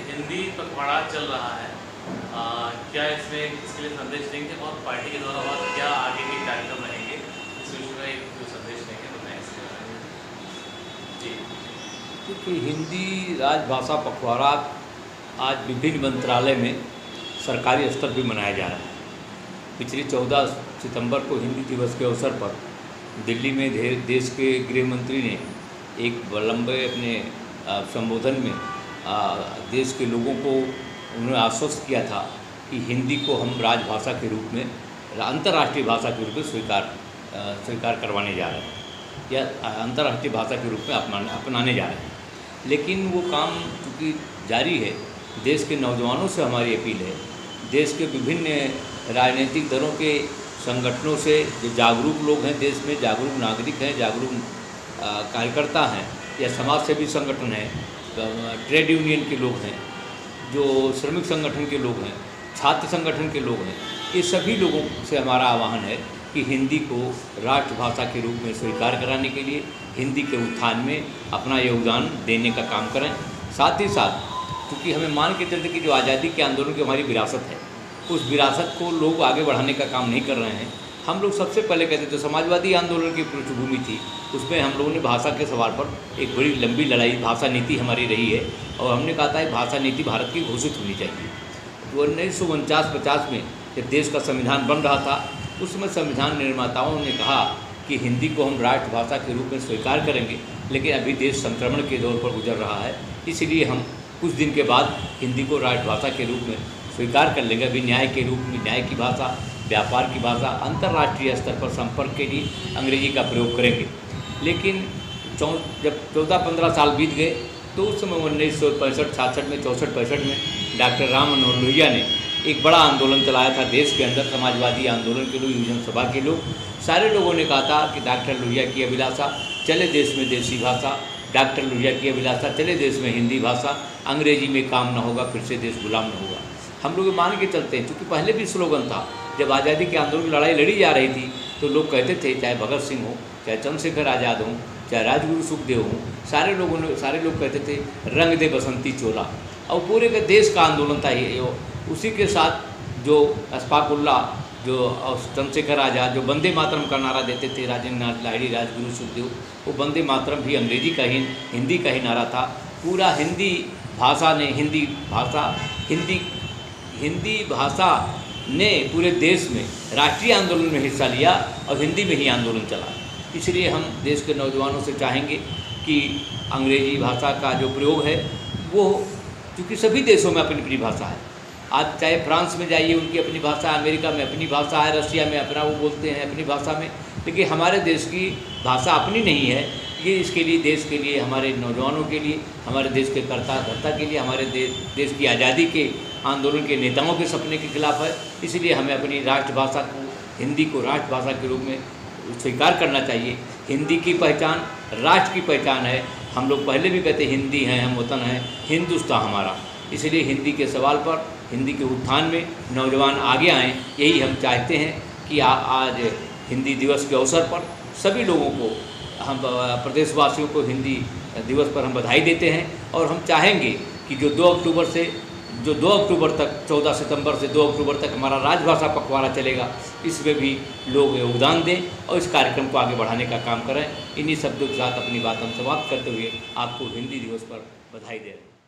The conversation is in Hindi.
हिंदी पखवाड़ा चल रहा है, क्या इसमें इसके लिए संदेश देंगे और पार्टी के द्वारा और क्या आगे के कार्यक्रम रहेंगे, इस विषय में एक जो संदेश देंगे बताएं इसके बारे में। जी, क्योंकि हिंदी राजभाषा पखवाड़ा आज विभिन्न मंत्रालय में सरकारी स्तर पर मनाया जा रहा है। पिछली 14 सितंबर को हिंदी दिवस के अवसर पर दिल्ली में देश के गृह मंत्री ने एक लंबे अपने संबोधन में देश के लोगों को उन्होंने आश्वस्त किया था कि हिंदी को हम राजभाषा के रूप में, अंतर्राष्ट्रीय भाषा के रूप में स्वीकार करवाने जा रहे हैं या अंतर्राष्ट्रीय भाषा के रूप में अपनाने जा रहे हैं। लेकिन वो काम चूँकि जारी है, देश के नौजवानों से हमारी अपील है, देश के विभिन्न राजनीतिक दलों के संगठनों से, जो जागरूक लोग हैं देश में, जागरूक नागरिक हैं, जागरूक कार्यकर्ता हैं या समाज सेवी संगठन हैं, ट्रेड यूनियन के लोग हैं, जो श्रमिक संगठन के लोग हैं, छात्र संगठन के लोग हैं, ये सभी लोगों से हमारा आह्वान है कि हिंदी को राष्ट्रभाषा के रूप में स्वीकार कराने के लिए हिंदी के उत्थान में अपना योगदान देने का काम करें। साथ ही साथ क्योंकि हमें मान के चलते कि जो आज़ादी के आंदोलन की हमारी विरासत है, उस विरासत को लोग आगे बढ़ाने का काम नहीं कर रहे हैं। हम लोग सबसे पहले कहते थे, समाजवादी आंदोलन की पृष्ठभूमि थी, उसमें हम लोगों ने भाषा के सवाल पर एक बड़ी लंबी लड़ाई, भाषा नीति हमारी रही है और हमने कहा था भाषा नीति भारत की घोषित होनी चाहिए। तो 1949-50 में जब देश का संविधान बन रहा था, उस समय संविधान निर्माताओं ने कहा कि हिंदी को हम राष्ट्रभाषा के रूप में स्वीकार करेंगे, लेकिन अभी देश संक्रमण के दौर पर गुजर रहा है, इसलिए हम कुछ दिन के बाद हिंदी को राष्ट्रभाषा के रूप में स्वीकार कर लेंगे। अभी न्याय के रूप में, न्याय की भाषा, व्यापार की भाषा, अंतर्राष्ट्रीय स्तर पर संपर्क के लिए अंग्रेजी का प्रयोग करेंगे। लेकिन जब 14-15 साल बीत गए तो उस समय 1965-66 में, 64-65 में डॉक्टर राम मनोहर लोहिया ने एक बड़ा आंदोलन चलाया था देश के अंदर। समाजवादी आंदोलन के लोग, युवजन सभा के लोग, सारे लोगों ने कहा था कि डॉक्टर लोहिया की अभिलाषा, चले देश में देसी भाषा, डॉक्टर लोहिया की अभिलाषा, चले देश में हिंदी भाषा, अंग्रेजी में काम न होगा, फिर से देश गुलाम न होगा। हम लोग मान के चलते हैं, क्योंकि पहले भी स्लोगन था, जब आज़ादी के आंदोलन की लड़ाई लड़ी जा रही थी तो लोग कहते थे, चाहे भगत सिंह हो, चाहे चंद्रशेखर आज़ाद हों, चाहे राजगुरु सुखदेव हों, सारे लोग कहते थे रंग दे बसंती चोला, और पूरे के देश का आंदोलन था ये। उसी के साथ जो अशफाक उल्लाह, जो चंद्रशेखर आज़ाद जो वंदे मातरम का नारा देते थे, राजेंद्र नाथ लाहिड़ी, राजगुरु सुखदेव, वो वंदे मातरम भी अंग्रेजी का ही, हिंदी का ही नारा था। पूरा हिंदी भाषा ने पूरे देश में राष्ट्रीय आंदोलन में हिस्सा लिया और हिंदी में ही आंदोलन चला। इसलिए हम देश के नौजवानों से चाहेंगे कि अंग्रेजी भाषा का जो प्रयोग है वो, क्योंकि सभी देशों में अपनी अपनी भाषा है, आज चाहे फ्रांस में जाइए उनकी अपनी भाषा, अमेरिका में अपनी भाषा है, रशिया में अपना वो बोलते हैं अपनी भाषा में, लेकिन हमारे देश की भाषा अपनी नहीं है। ये इसके लिए, देश के लिए, हमारे नौजवानों के लिए, हमारे देश के कर्ता के लिए, हमारे देश की आज़ादी के आंदोलन के नेताओं के सपने के खिलाफ है। इसलिए हमें अपनी राष्ट्रभाषा को, हिंदी को राष्ट्रभाषा के रूप में स्वीकार करना चाहिए। हिंदी की पहचान राष्ट्र की पहचान है। हम लोग पहले भी कहते हिंदी हैं, हम वतन हैं, हिंदुस्तान हमारा। इसलिए हिंदी के सवाल पर, हिंदी के उत्थान में नौजवान आगे आएँ, यही हम चाहते हैं कि आज हिंदी दिवस के अवसर पर सभी लोगों को, हम प्रदेशवासियों को हिंदी दिवस पर हम बधाई देते हैं। और हम चाहेंगे कि जो 2 अक्टूबर तक, 14 सितंबर से 2 अक्टूबर तक हमारा राजभाषा पखवाड़ा चलेगा, इसमें भी लोग योगदान दें और इस कार्यक्रम को आगे बढ़ाने का काम करें। इन्हीं शब्दों के साथ अपनी बात हम समाप्त करते हुए आपको हिंदी दिवस पर बधाई दे रहे हैं।